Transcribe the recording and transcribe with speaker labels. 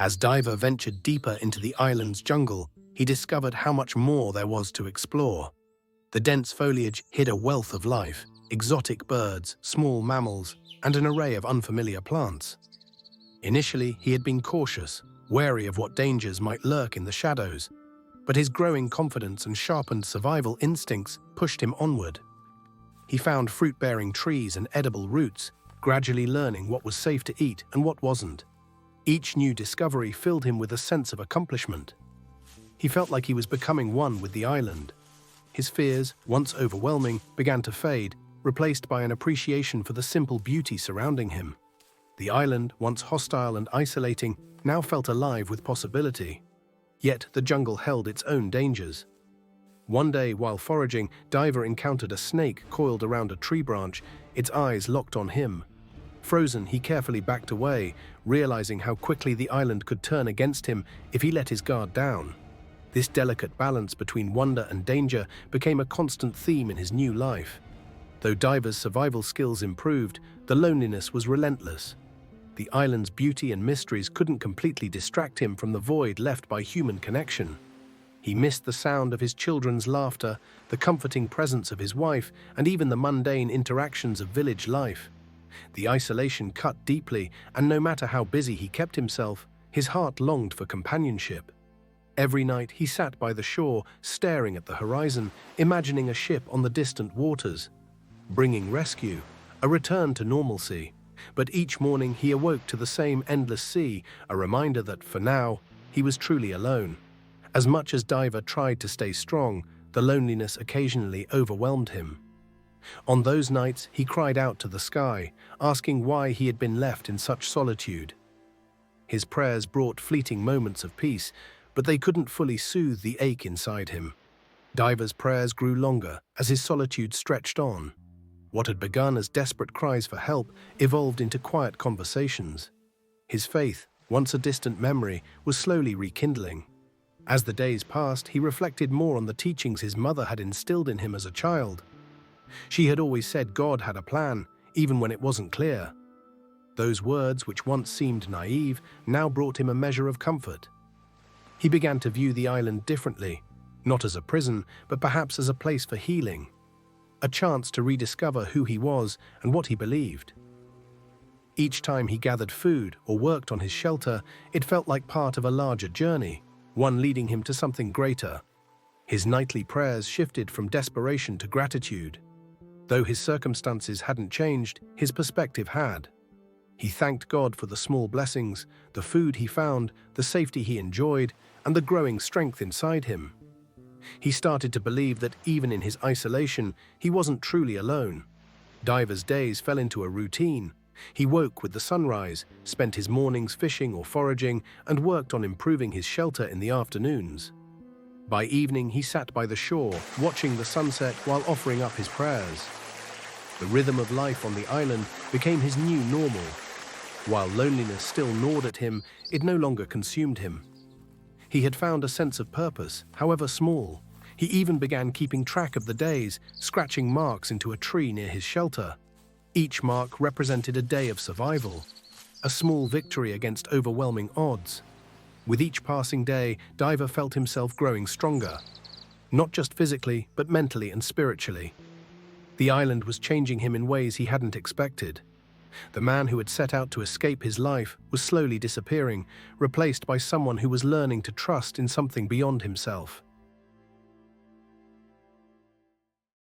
Speaker 1: As Diver ventured deeper into the island's jungle, he discovered how much more there was to explore. The dense foliage hid a wealth of life, exotic birds, small mammals, and an array of unfamiliar plants. Initially, he had been cautious, wary of what dangers might lurk in the shadows, but his growing confidence and sharpened survival instincts pushed him onward. He found fruit-bearing trees and edible roots, gradually learning what was safe to eat and what wasn't. Each new discovery filled him with a sense of accomplishment. He felt like he was becoming one with the island. His fears, once overwhelming, began to fade, replaced by an appreciation for the simple beauty surrounding him. The island, once hostile and isolating, now felt alive with possibility. Yet the jungle held its own dangers. One day, while foraging, Diver encountered a snake coiled around a tree branch, its eyes locked on him. Frozen, he carefully backed away, realizing how quickly the island could turn against him if he let his guard down. This delicate balance between wonder and danger became a constant theme in his new life. Though Diver's survival skills improved, the loneliness was relentless. The island's beauty and mysteries couldn't completely distract him from the void left by human connection. He missed the sound of his children's laughter, the comforting presence of his wife, and even the mundane interactions of village life. The isolation cut deeply, and no matter how busy he kept himself, his heart longed for companionship. Every night he sat by the shore, staring at the horizon, imagining a ship on the distant waters, bringing rescue, a return to normalcy. But each morning he awoke to the same endless sea, a reminder that, for now, he was truly alone. As much as Diver tried to stay strong, the loneliness occasionally overwhelmed him. On those nights, he cried out to the sky, asking why he had been left in such solitude. His prayers brought fleeting moments of peace, but they couldn't fully soothe the ache inside him. Diver's prayers grew longer as his solitude stretched on. What had begun as desperate cries for help evolved into quiet conversations. His faith, once a distant memory, was slowly rekindling. As the days passed, he reflected more on the teachings his mother had instilled in him as a child. She had always said God had a plan, even when it wasn't clear. Those words, which once seemed naive, now brought him a measure of comfort. He began to view the island differently, not as a prison, but perhaps as a place for healing, a chance to rediscover who he was and what he believed. Each time he gathered food or worked on his shelter, it felt like part of a larger journey, one leading him to something greater. His nightly prayers shifted from desperation to gratitude. Though his circumstances hadn't changed, his perspective had. He thanked God for the small blessings, the food he found, the safety he enjoyed, and the growing strength inside him. He started to believe that even in his isolation, he wasn't truly alone. Diver's days fell into a routine. He woke with the sunrise, spent his mornings fishing or foraging, and worked on improving his shelter in the afternoons. By evening, he sat by the shore, watching the sunset while offering up his prayers. The rhythm of life on the island became his new normal. While loneliness still gnawed at him, it no longer consumed him. He had found a sense of purpose, however small. He even began keeping track of the days, scratching marks into a tree near his shelter. Each mark represented a day of survival, a small victory against overwhelming odds. With each passing day, Diver felt himself growing stronger, not just physically, but mentally and spiritually. The island was changing him in ways he hadn't expected. The man who had set out to escape his life was slowly disappearing, replaced by someone who was learning to trust in something beyond himself.